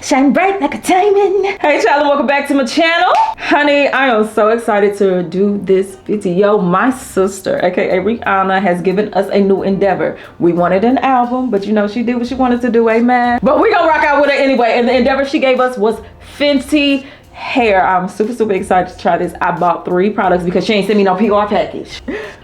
shine bright like a diamond. Hey child, welcome back to my channel. Honey, I am so excited to do this video. My sister, aka Rihanna, has given us a new endeavor. We wanted an album, but you know, she did what she wanted to do, amen. But we gonna rock out with it anyway. And the endeavor she gave us was Fenty hair. I'm super excited to try this. I bought 3 products because she ain't sent me no PR package.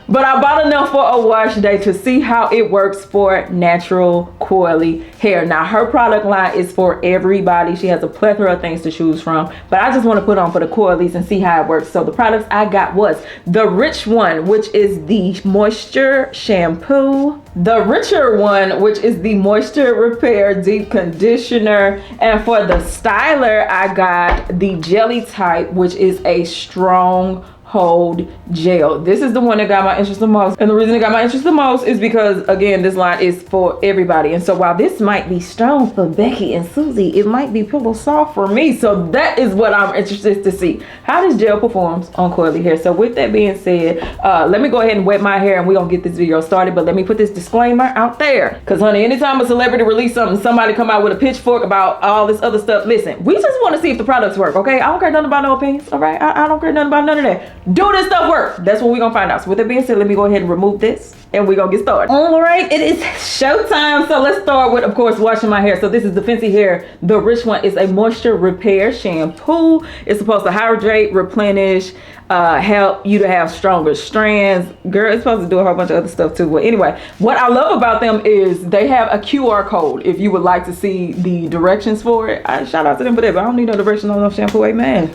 But I bought enough for a wash day to see how it works for natural coily hair. Now her product line is for everybody. She has a plethora of things to choose from, but I just want to put on for the coilies and see how it works. So the products I got was the rich one, which is the moisture shampoo, the richer one, which is the moisture repair deep conditioner, and for the styler I got the jelly type, which is a strong hold gel. This is the one that got my interest the most, and the reason it got my interest the most is because, again, this line is for everybody. And so while this might be strong for Becky and Susie, it might be pillow soft for me. So that is what I'm interested to see, how this gel performs on coily hair. So with that being said, let me go ahead and wet my hair and we're gonna get this video started. But let me put this disclaimer out there, because honey, anytime a celebrity release something, somebody come out with a pitchfork about all this other stuff, listen, we just want to see if the products work, okay? I don't care nothing about no opinions, all right? I don't care nothing about none of that. Do this stuff work? That's what we're gonna find out. So with that being said, let me go ahead and remove this and we're gonna get started. All right, it is showtime. So let's start with, of course, washing my hair. So this is the Fenty hair. The rich one is a moisture repair shampoo. It's supposed to hydrate, replenish, help you to have stronger strands. Girl, it's supposed to do a whole bunch of other stuff too. But anyway, what I love about them is they have a QR code if you would like to see the directions for it. Shout out to them for that, but I don't need no directions on no shampoo, amen.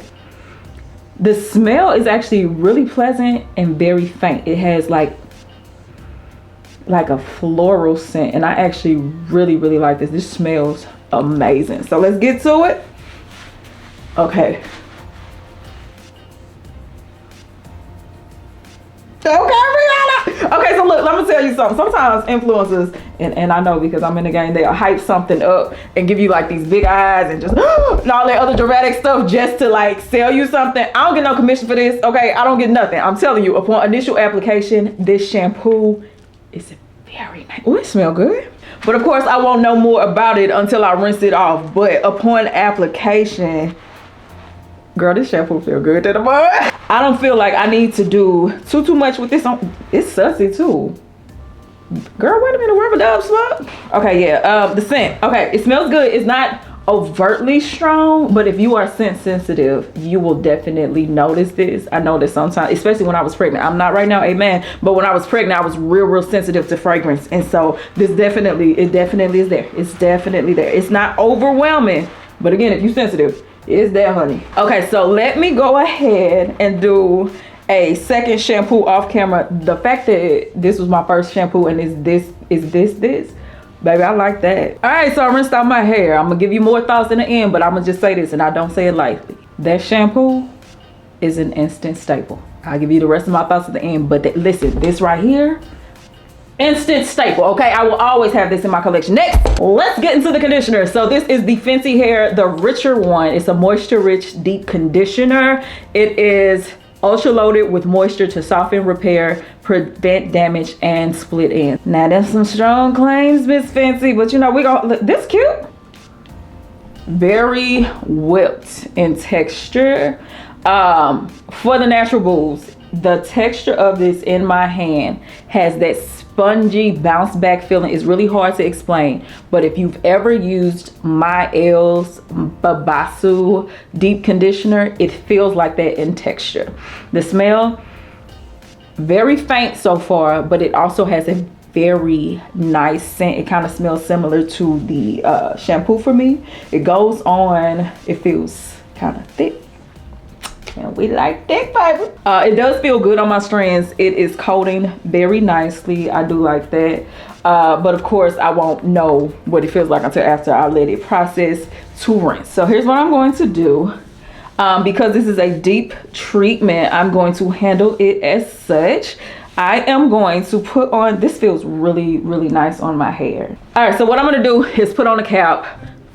The smell is actually really pleasant and very faint. It has like a floral scent, and I actually really like this. This smells amazing. So let's get to it. Okay. Okay, Rihanna. Okay, so look, let me tell you something. Sometimes influencers, and I know because I'm in the game, they'll hype something up and give you like these big eyes and just and all that other dramatic stuff just to like sell you something. I don't get no commission for this, okay? I don't get nothing. I'm telling you, upon initial application, this shampoo is very nice. Oh, it smells good. But of course, I won't know more about it until I rinse it off. But upon application, girl, this shampoo feel good to the boy. I don't feel like I need to do too much with this. It's sussy too. Girl, wait a minute, rubber dub slug. Okay, yeah, the scent. Okay, it smells good. It's not overtly strong, but if you are scent sensitive, you will definitely notice this. I know that sometimes, especially when I was pregnant. I'm not right now, amen. But when I was pregnant, I was real sensitive to fragrance. And so this definitely is there. It's definitely there. It's not overwhelming, but again, if you're sensitive, it's there, honey. Okay, so let me go ahead and do a second shampoo off camera. The fact that this was my first shampoo and is this, baby, I like that. All right, so I rinsed out my hair. I'm gonna give you more thoughts in the end, but I'm gonna just say this, and I don't say it lightly. That shampoo is an instant staple. I'll give you the rest of my thoughts at the end, but listen, this right here, instant staple, okay? I will always have this in my collection. Next, let's get into the conditioner. So this is the Fenty hair, the richer one. It's a moisture rich deep conditioner. It is ultra loaded with moisture to soften, repair, prevent damage, and split ends. Now that's some strong claims, Miss Fenty, but you know, we gonna look this cute. Very whipped in texture. For the natural boobs, the texture of this in my hand has that spongy bounce back feeling. Is really hard to explain, but if you've ever used My L's Babasu deep conditioner, it feels like that in texture. The smell, very faint so far, but it also has a very nice scent. It kind of smells similar to the shampoo for me. It goes on, it feels kind of thick. And we like thick, baby. It does feel good on my strands. It is coating very nicely. I do like that. But of course, I won't know what it feels like until after I let it process to rinse. So here's what I'm going to do. Because this is a deep treatment, I'm going to handle it as such. I am going to put on, this feels really nice on my hair. All right, so what I'm gonna do is put on a cap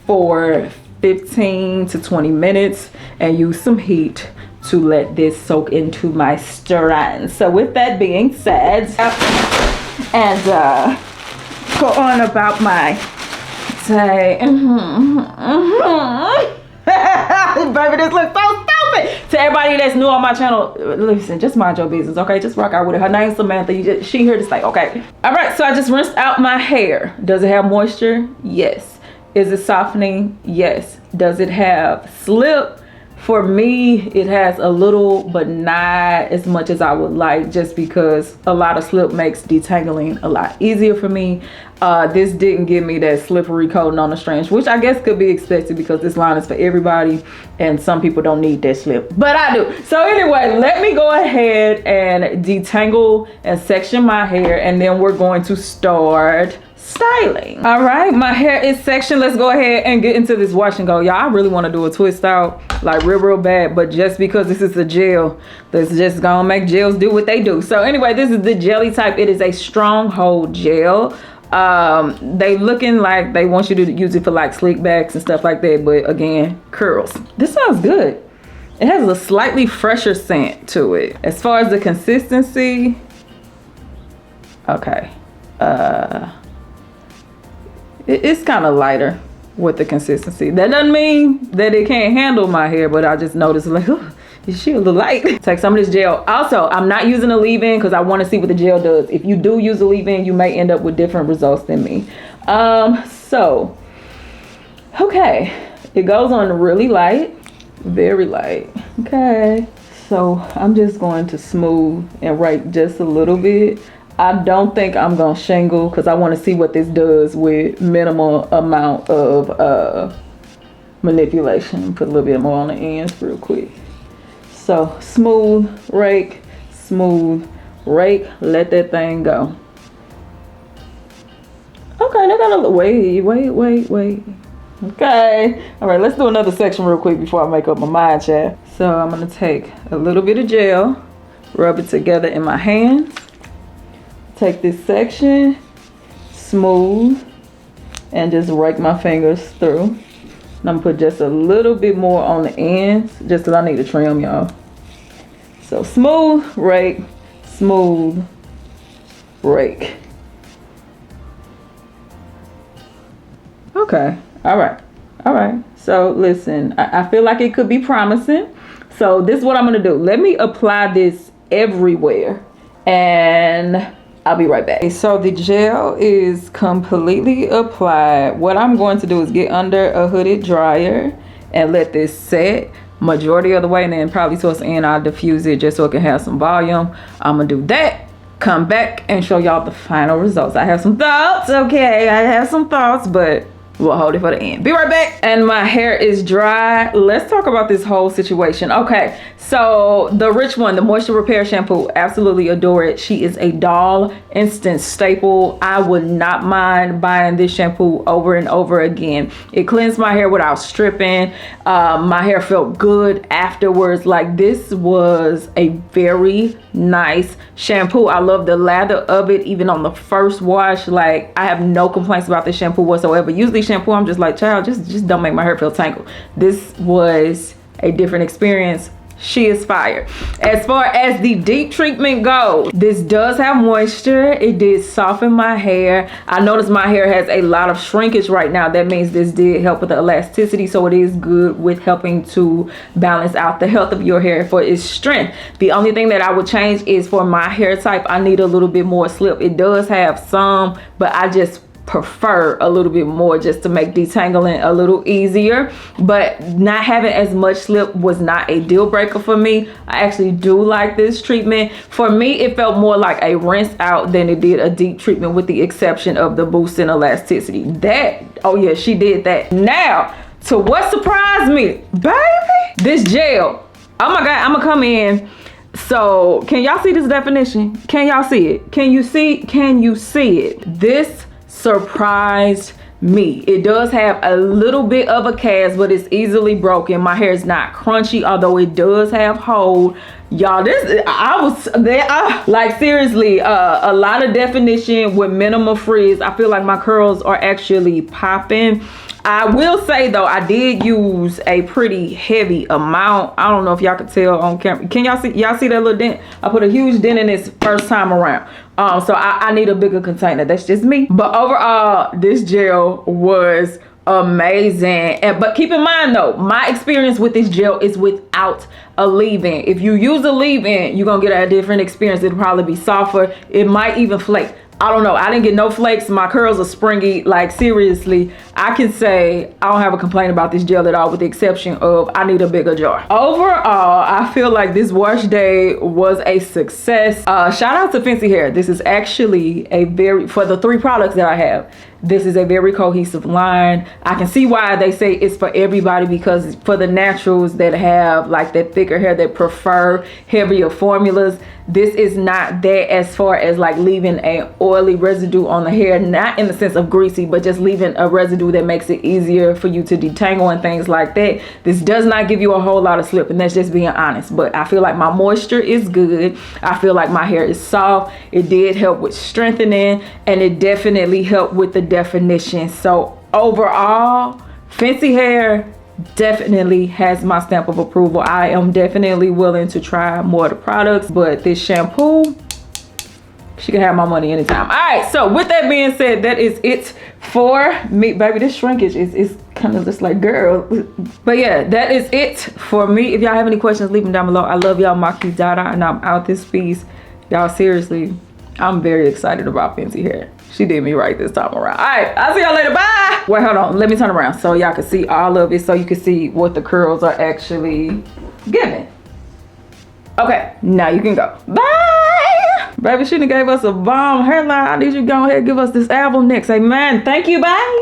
for 15 to 20 minutes and use some heat to let this soak into my strands. So with that being said, and go on about my day. this looks so stupid. To everybody that's new on my channel, listen, just mind your business, okay? Just rock out with it. Her name's Samantha. She here to stay, okay? All right, so I just rinsed out my hair. Does it have moisture? Yes. Is it softening? Yes. Does it have slip? For me, it has a little, but not as much as I would like, just because a lot of slip makes detangling a lot easier for me. This didn't give me that slippery coating on the strands, which I guess could be expected because this line is for everybody and some people don't need that slip, but I do. So anyway, let me go ahead and detangle and section my hair, and then we're going to start styling. All right, my hair is sectioned. Let's go ahead and get into this wash and go. Y'all, I really want to do a twist out, like real bad, but just because this is a gel, that's just gonna make gels do what they do. So anyway, this is the jelly type. It is a stronghold gel. They looking like they want you to use it for like slick backs and stuff like that, but again, curls. This sounds good. It has a slightly fresher scent to it. As far as the consistency, okay, it's kind of lighter with the consistency. That doesn't mean that it can't handle my hair, but I just noticed like, oh, she a little light. Take some of this gel. Also, I'm not using a leave-in because I want to see what the gel does. If you do use a leave-in, you may end up with different results than me. So, okay, it goes on really light, very light. Okay, so I'm just going to smooth and rake just a little bit. I don't think I'm gonna shingle because I want to see what this does with minimal amount of manipulation. Put a little bit more on the ends real quick. So smooth, rake, let that thing go. Okay, they got a little, wait. Okay, all right, let's do another section real quick before I make up my mind, chat. So I'm gonna take a little bit of gel, rub it together in my hands. Take this section, smooth, and just rake my fingers through. And I'm gonna put just a little bit more on the ends, just because I need to trim, y'all. So smooth, rake, smooth, rake. Okay, all right. So listen, I feel like it could be promising. So this is what I'm gonna do. Let me apply this everywhere, and I'll be right back. So the gel is completely applied. What I'm going to do is get under a hooded dryer and let this set majority of the way, and then probably towards the end I'll diffuse it just so it can have some volume. I'm gonna do that, come back and show y'all the final results. I have some thoughts, okay? I have some thoughts, but we'll hold it for the end. Be right back. And my hair is dry. Let's talk about this whole situation. Okay, so the Rich One, the moisture repair shampoo, absolutely adore it. She is a doll instant staple. I would not mind buying this shampoo over and over again. It cleansed my hair without stripping. My hair felt good afterwards. Like, this was a very nice shampoo. I love the lather of it even on the first wash. Like, I have no complaints about this shampoo whatsoever. Usually shampoo, I'm just like, child, just don't make my hair feel tangled. This was a different experience. She is fire. As far as the deep treatment goes, this does have moisture. It did soften my hair. I noticed my hair has a lot of shrinkage right now. That means this did help with the elasticity, so it is good with helping to balance out the health of your hair for its strength. The only thing that I would change is for my hair type, I need a little bit more slip. It does have some, but I just prefer a little bit more just to make detangling a little easier. But not having as much slip was not a deal breaker for me. I actually do like this treatment. For me, it felt more like a rinse out than it did a deep treatment, with the exception of the boost in elasticity. That, oh yeah, she did that. Now to what surprised me, baby, this gel. Oh my god, I'm gonna come in. So can y'all see this definition? Can y'all see it? Can you see it? This surprised me. It does have a little bit of a cast, but it's easily broken. My hair is not crunchy, although it does have hold. Y'all, this, I was there, like seriously, a lot of definition with minimal frizz. I feel like my curls are actually popping. I will say though, I did use a pretty heavy amount. I don't know if y'all could tell on camera. Can y'all see that little dent? I put a huge dent in this first time around. So I need a bigger container. That's just me. But overall, this gel was amazing. But keep in mind though, my experience with this gel is without a leave-in. If you use a leave-in, you're gonna get a different experience. It'll probably be softer. It might even flake. I don't know. I didn't get no flakes. My curls are springy. Like seriously, I can say I don't have a complaint about this gel at all, with the exception of I need a bigger jar. Overall, I feel like this wash day was a success. Shout out to Fenty Hair. This is actually a very, for the 3 products that I have, this is a very cohesive line. I can see why they say it's for everybody, because for the naturals that have like that thicker hair, that prefer heavier formulas, this is not that, as far as like leaving an oily residue on the hair, not in the sense of greasy, but just leaving a residue that makes it easier for you to detangle and things like that. This does not give you a whole lot of slip, and that's just being honest. But I feel like my moisture is good. I feel like my hair is soft. It did help with strengthening, and it definitely helped with the definition. So overall, Fenty Hair definitely has my stamp of approval. I am definitely willing to try more of the products, but this shampoo, she can have my money anytime. All right, so with that being said, that is it for me. Baby, this shrinkage is kind of just like, girl. But yeah, that is it for me. If y'all have any questions, leave them down below. I love y'all, Maki Dada, and I'm out this piece. Y'all, seriously, I'm very excited about Fenty Hair. She did me right this time around. All right, I'll see y'all later. Bye. Wait, hold on. Let me turn around so y'all can see all of it, so you can see what the curls are actually giving. Okay, now you can go. Bye. Baby, she done gave us a bomb hairline. I need you to go ahead and give us this album next. Amen. Thank you. Bye.